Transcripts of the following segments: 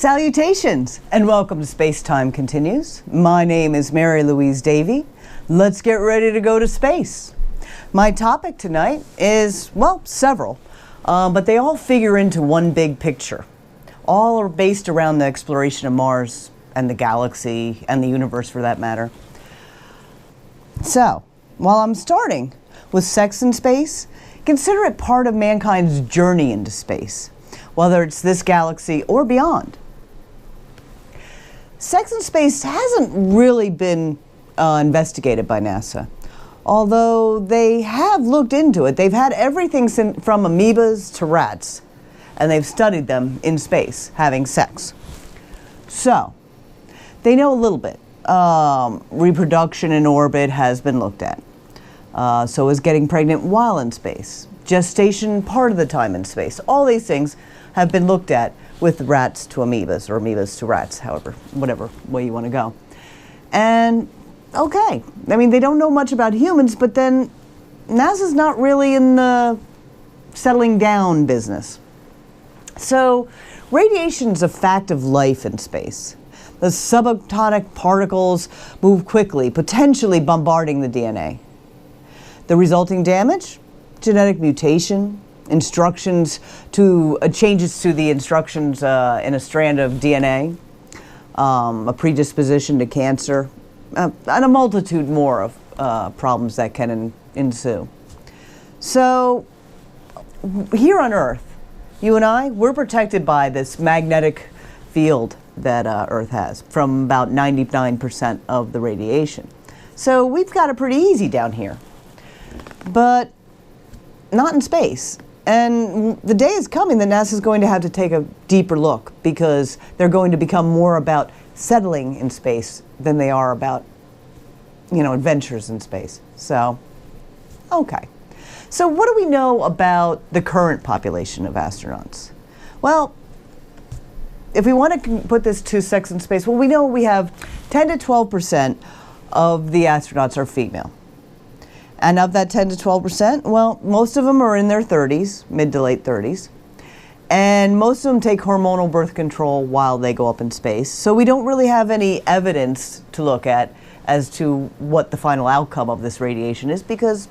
Salutations and welcome to Space Time Continues. My name is Mary Louise Davey. Let's get ready to go to space. My topic tonight is, well, several, but they all figure into one big picture. All are based around the exploration of Mars and the galaxy and the universe for that matter. So, while I'm starting with sex in space, consider it part of mankind's journey into space, whether it's this galaxy or beyond. Sex in space hasn't really been investigated by NASA, although they have looked into it. They've had everything from amoebas to rats, and they've studied them in space having sex. So, they know a little bit. Reproduction in orbit has been looked at. So is getting pregnant while in space. Gestation part of the time in space. All these things have been looked at with rats to amoebas, or amoebas to rats, however, whatever way you want to go. And, okay, I mean, they don't know much about humans, but then NASA's not really in the settling down business. So, radiation's a fact of life in space. The subatomic particles move quickly, potentially bombarding the DNA. The resulting damage? Genetic mutation, instructions to changes to the instructions in a strand of DNA, a predisposition to cancer, and a multitude more of problems that can ensue. So, here on Earth, you and I, we're protected by this magnetic field that Earth has from about 99% of the radiation. So we've got it pretty easy down here, but not in space. And the day is coming that NASA's going to have to take a deeper look, because they're going to become more about settling in space than they are about, adventures in space. So, okay. So what do we know about the current population of astronauts? Well, if we want to put this to sex in space, well, we know we have 10 to 12% of the astronauts are female. And of that 10 to 12%, well, most of them are in their 30s, mid to late 30s. And most of them take hormonal birth control while they go up in space. So we don't really have any evidence to look at as to what the final outcome of this radiation is, because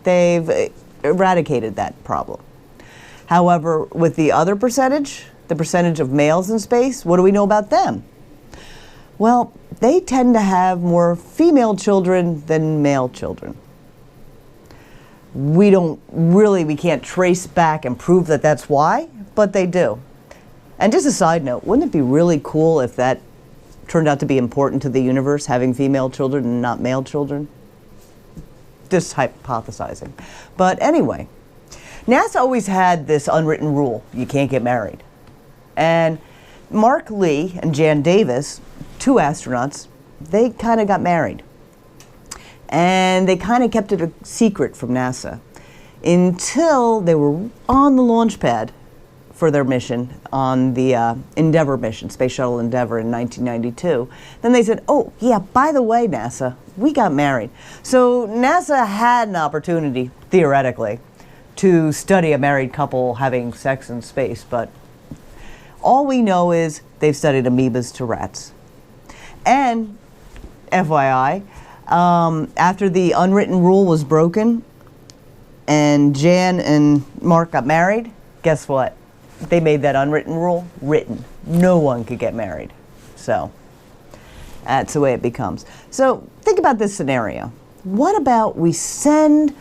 they've eradicated that problem. However, with the other percentage, the percentage of males in space, what do we know about them? Well, they tend to have more female children than male children. We can't trace back and prove that that's why, but they do. And just a side note, wouldn't it be really cool if that turned out to be important to the universe, having female children and not male children? Just hypothesizing. But anyway, NASA always had this unwritten rule: you can't get married. And Mark Lee and Jan Davis, two astronauts, they kind of got married. And they kind of kept it a secret from NASA until they were on the launch pad for their mission on the Endeavour mission, Space Shuttle Endeavour in 1992. Then they said, oh, yeah, by the way, NASA, we got married. So NASA had an opportunity, theoretically, to study a married couple having sex in space, but all we know is they've studied amoebas to rats. And, FYI, after the unwritten rule was broken and Jan and Mark got married, guess what? They made that unwritten rule written. No one could get married. So, that's the way it becomes. So, think about this scenario. What about we send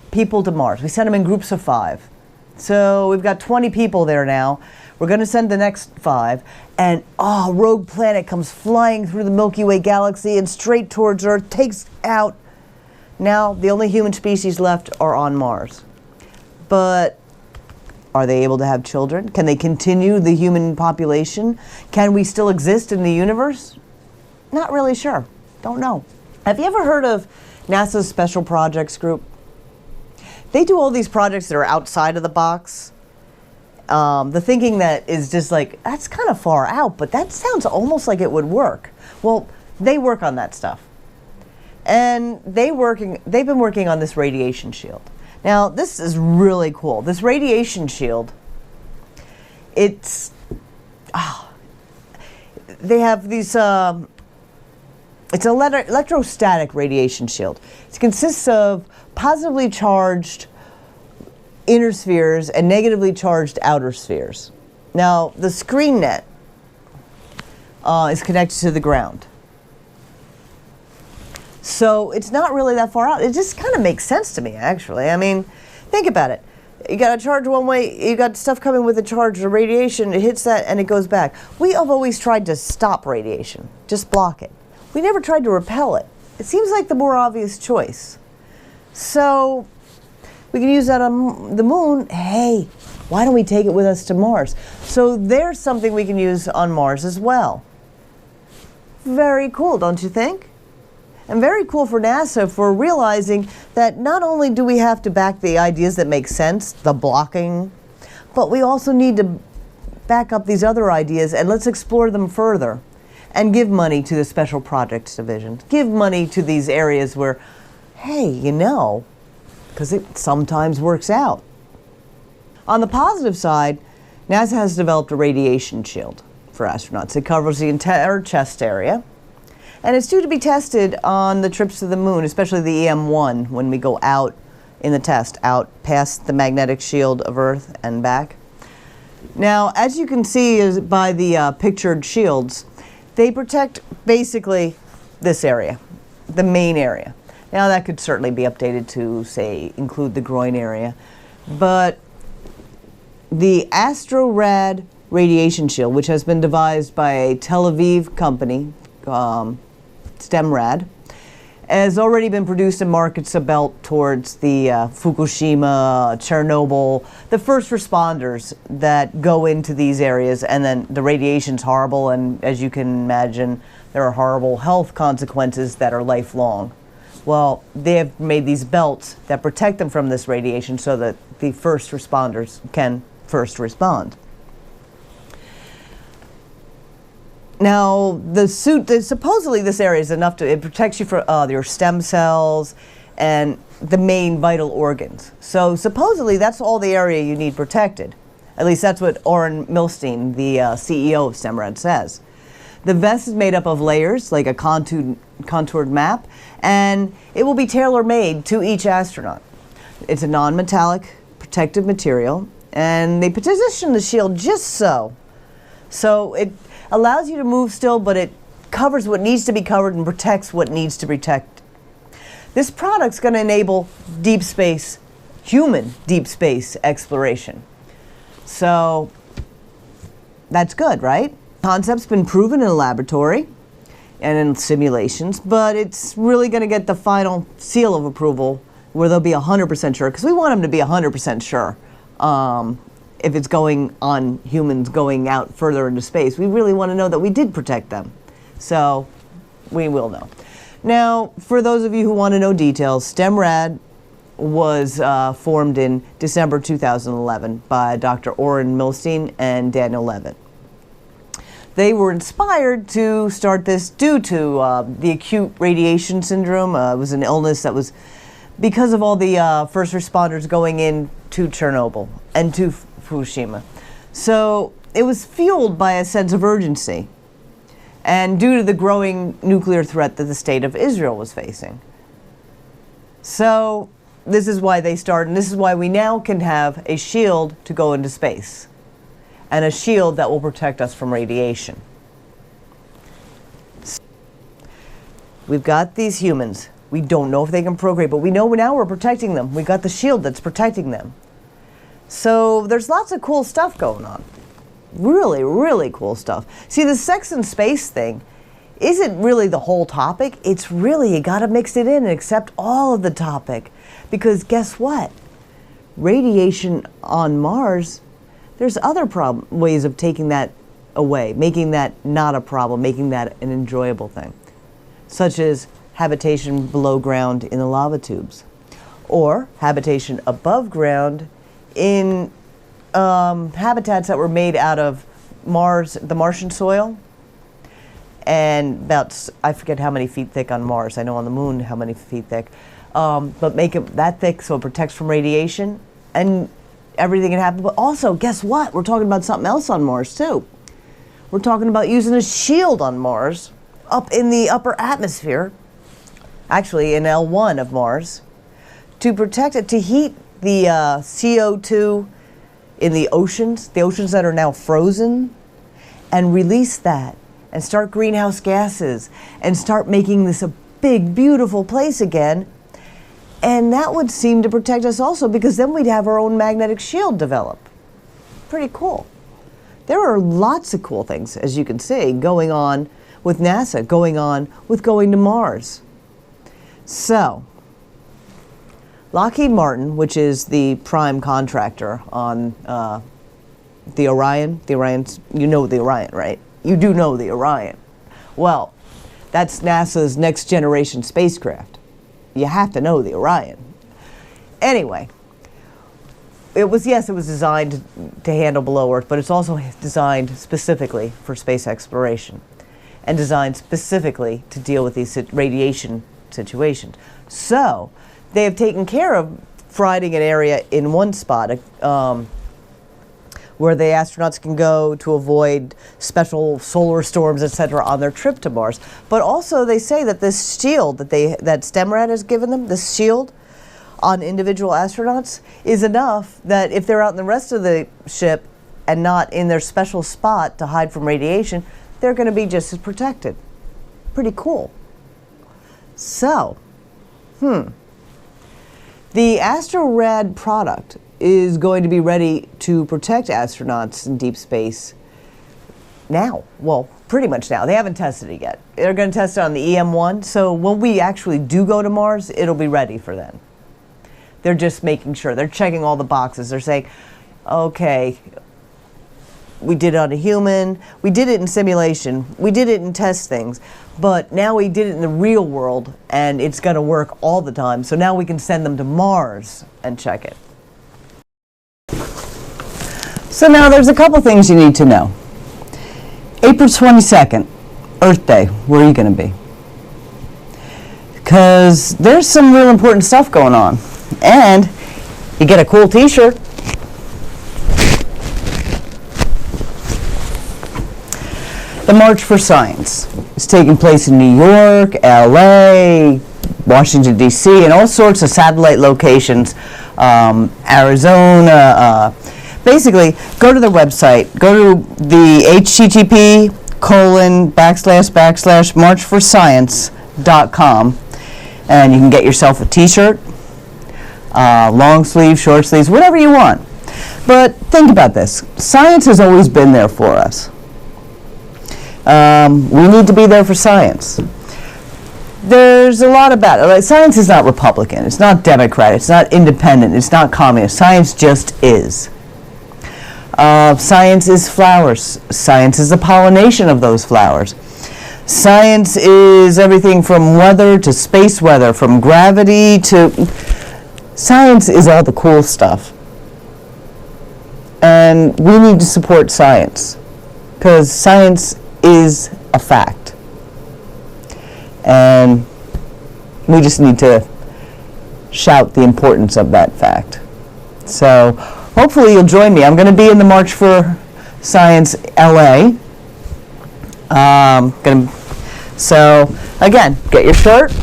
people to Mars? We send them in groups of 5. So, we've got 20 people there now. We're going to send the next 5, and a rogue planet comes flying through the Milky Way galaxy and straight towards Earth, takes out. Now, the only human species left are on Mars. But are they able to have children? Can they continue the human population? Can we still exist in the universe? Not really sure. Don't know. Have you ever heard of NASA's Special Projects Group? They do all these projects that are outside of the box. The thinking that is just like, that's kind of far out, but that sounds almost like it would work. Well, they work on that stuff. And they've been working on this radiation shield. Now, this is really cool. This radiation shield, it's they have these, it's an electrostatic radiation shield. It consists of positively charged inner spheres and negatively charged outer spheres. Now, the screen net is connected to the ground. So it's not really that far out. It just kind of makes sense to me, actually. I mean, think about it. You got a charge one way, you got stuff coming with a charge, the radiation, it hits that and it goes back. We have always tried to stop radiation, just block it. We never tried to repel it. It seems like the more obvious choice. So we can use that on the moon. Hey, why don't we take it with us to Mars? So there's something we can use on Mars as well. Very cool, don't you think? And very cool for NASA for realizing that not only do we have to back the ideas that make sense, the blocking, but we also need to back up these other ideas and let's explore them further and give money to the Special Projects Division. Give money to these areas where, hey, you know, because it sometimes works out. On the positive side, NASA has developed a radiation shield for astronauts. It covers the entire chest area. And it's due to be tested on the trips to the moon, especially the EM-1, when we go out in the test, out past the magnetic shield of Earth and back. Now, as you can see by the pictured shields, they protect basically this area, the main area. Now, that could certainly be updated to, say, include the groin area. But the AstroRad radiation shield, which has been devised by a Tel Aviv company, STEMRAD, has already been produced in markets about towards the Fukushima, Chernobyl, the first responders that go into these areas, and then the radiation's horrible, and as you can imagine, there are horrible health consequences that are lifelong. Well, they have made these belts that protect them from this radiation so that the first responders can first respond. Now, the suit, supposedly this area is enough to, it protects you from your stem cells and the main vital organs. So supposedly that's all the area you need protected. At least that's what Oren Milstein, the CEO of STEMRAD, says. The vest is made up of layers, like a contoured map, and it will be tailor-made to each astronaut. It's a non-metallic protective material, and they position the shield just so. So it allows you to move still, but it covers what needs to be covered and protects what needs to be protected. This product's going to enable deep space, human deep space exploration. So that's good, right? Concept's been proven in a laboratory and in simulations, but it's really going to get the final seal of approval where they'll be 100% sure, because we want them to be 100% sure. If it's going on humans going out further into space, we really want to know that we did protect them. So we will know. Now, for those of you who want to know details, STEMRAD was formed in December 2011 by Dr. Oren Milstein and Daniel Levitt. They were inspired to start this due to the acute radiation syndrome. It was an illness that was because of all the first responders going into Chernobyl and to Fukushima. So it was fueled by a sense of urgency and due to the growing nuclear threat that the state of Israel was facing. So this is why they started, and this is why we now can have a shield to go into space and a shield that will protect us from radiation. We've got these humans. We don't know if they can procreate, but we know now we're protecting them. We got the shield that's protecting them. So there's lots of cool stuff going on. Really, really cool stuff. See, the sex and space thing isn't really the whole topic. It's really, you gotta mix it in and accept all of the topic. Because guess what? Radiation on Mars, there's other ways of taking that away, making that not a problem, making that an enjoyable thing. Such as habitation below ground in the lava tubes. Or habitation above ground in habitats that were made out of Mars, the Martian soil, and about, I forget how many feet thick on Mars. I know on the moon how many feet thick. But make it that thick so it protects from radiation and everything can happen. But also, guess what? We're talking about something else on Mars too. We're talking about using a shield on Mars up in the upper atmosphere, actually in L1 of Mars, to protect it, to heat the CO2 in the oceans that are now frozen, and release that and start greenhouse gases and start making this a big, beautiful place again. And that would seem to protect us also, because then we'd have our own magnetic shield develop. Pretty cool. There are lots of cool things, as you can see, going on with NASA, going on with going to Mars. So, Lockheed Martin, which is the prime contractor on the Orion, you know the Orion, right? You do know the Orion. Well, that's NASA's next generation spacecraft. You have to know the Orion. Anyway, it was designed to handle below Earth, but it's also designed specifically for space exploration and designed specifically to deal with these radiation situations. So, they have taken care of finding an area in one spot where the astronauts can go to avoid special solar storms, etc., on their trip to Mars. But also, they say that this shield that STEMRAD has given them, this shield on individual astronauts, is enough that if they're out in the rest of the ship and not in their special spot to hide from radiation, they're going to be just as protected. Pretty cool. So, the AstroRad product is going to be ready to protect astronauts in deep space now. Well, pretty much now. They haven't tested it yet. They're going to test it on the EM1, so when we actually do go to Mars, it'll be ready for then. They're just making sure. They're checking all the boxes. They're saying, okay, we did it on a human, we did it in simulation, we did it in test things, but now we did it in the real world, and it's going to work all the time. So now we can send them to Mars and check it. So now there's a couple things you need to know. April 22nd, Earth Day, where are you going to be? Because there's some real important stuff going on. And you get a cool t-shirt. The March for Science is taking place in New York, LA, Washington, D.C., and all sorts of satellite locations, Arizona. Basically, go to their website, go to the http://marchforscience.com, and you can get yourself a t-shirt, long sleeve, short sleeves, whatever you want. But think about this. Science has always been there for us. We need to be there for science. There's a lot about it. Like, science is not Republican, it's not Democrat, it's not independent, it's not communist. Science just is. Science is flowers. Science is the pollination of those flowers. Science is everything from weather to space weather, from gravity to... Science is all the cool stuff. And we need to support science, because science is a fact. And we just need to shout the importance of that fact. So hopefully you'll join me. I'm going to be in the March for Science LA. So again, get your shirt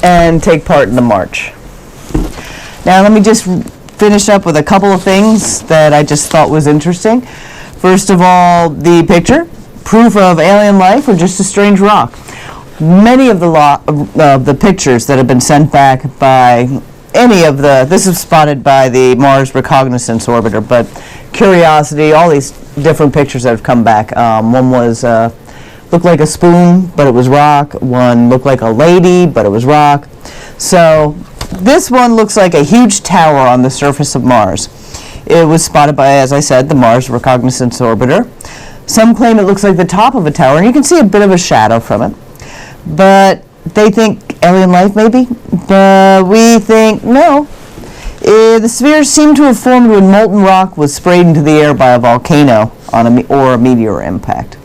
and take part in the march. Now let me just finish up with a couple of things that I just thought was interesting. First of all, the picture, proof of alien life or just a strange rock. Many of the pictures that have been sent back by this is spotted by the Mars Reconnaissance Orbiter, but Curiosity, all these different pictures that have come back. One was looked like a spoon, but it was rock. One looked like a lady, but it was rock. So this one looks like a huge tower on the surface of Mars. It was spotted by, as I said, the Mars Reconnaissance Orbiter. Some claim it looks like the top of a tower, and you can see a bit of a shadow from it. But they think alien life, maybe. But we think no. The spheres seem to have formed when molten rock was sprayed into the air by a volcano or a meteor impact.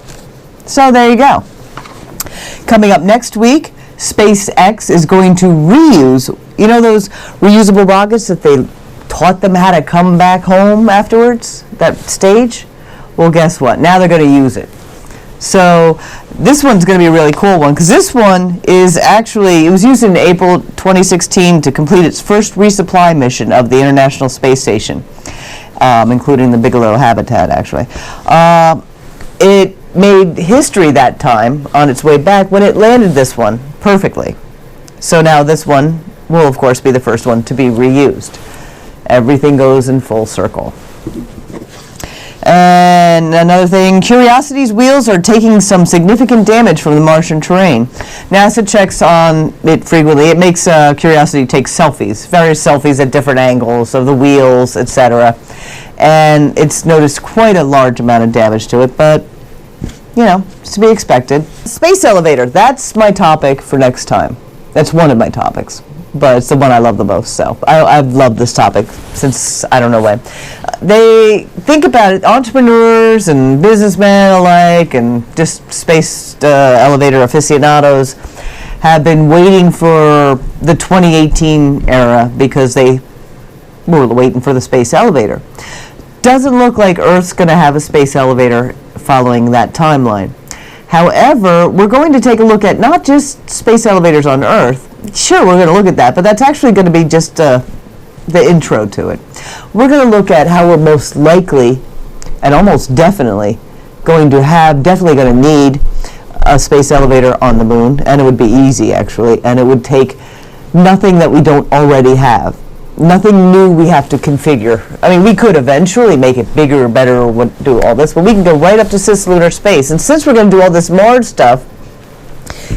So there you go. Coming up next week, SpaceX is going to reuse, you know those reusable rockets that they taught them how to come back home afterwards, that stage? Well, guess what? Now they're going to use it. So this one's going to be a really cool one, because this one is actually, it was used in April 2016 to complete its first resupply mission of the International Space Station, including the Bigelow habitat, actually. It made history that time on its way back when it landed this one perfectly. So now this one will, of course, be the first one to be reused. Everything goes in full circle. And another thing, Curiosity's wheels are taking some significant damage from the Martian terrain. NASA checks on it frequently. It makes Curiosity take selfies, various selfies at different angles of the wheels, etc. And it's noticed quite a large amount of damage to it, but, you know, it's to be expected. Space elevator, that's my topic for next time. That's one of my topics, but it's the one I love the most, so I've loved this topic since I don't know when. They think about it, entrepreneurs and businessmen alike and just space elevator aficionados have been waiting for the 2018 era because they were waiting for the space elevator. Doesn't look like Earth's going to have a space elevator following that timeline. However, we're going to take a look at not just space elevators on Earth. Sure, we're going to look at that, but that's actually going to be just the intro to it. We're going to look at how we're most likely and almost definitely going to need a space elevator on the moon, and it would be easy, actually, and it would take nothing that we don't already have. Nothing new we have to configure. I mean, we could eventually make it bigger or better or do all this, but we can go right up to cislunar space. And since we're going to do all this Mars stuff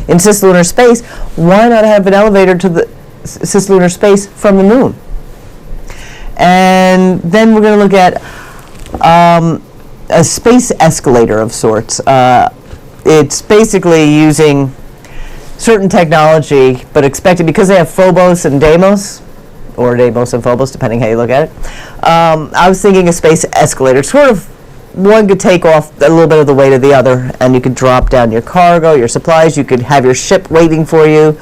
in cislunar space, why not have an elevator to the cislunar space from the moon? And then we're going to look at a space escalator of sorts. It's basically using certain technology, but expected, because they have Phobos and Deimos, or Deimos and Phobos, depending how you look at it. I was thinking a space escalator. Sort of, one could take off a little bit of the weight of the other, and you could drop down your cargo, your supplies. You could have your ship waiting for you.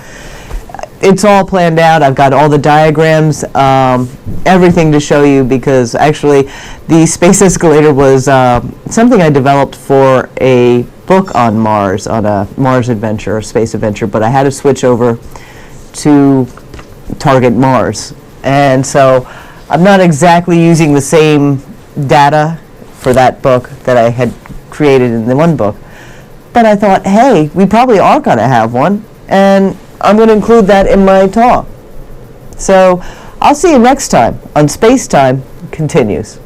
It's all planned out. I've got all the diagrams, everything to show you, because actually the space escalator was something I developed for a book on Mars, on a Mars adventure, a space adventure, but I had to switch over to target Mars. And so I'm not exactly using the same data for that book that I had created in the one book. But I thought, hey, we probably are going to have one, and I'm going to include that in my talk. So I'll see you next time on Space Time Continues.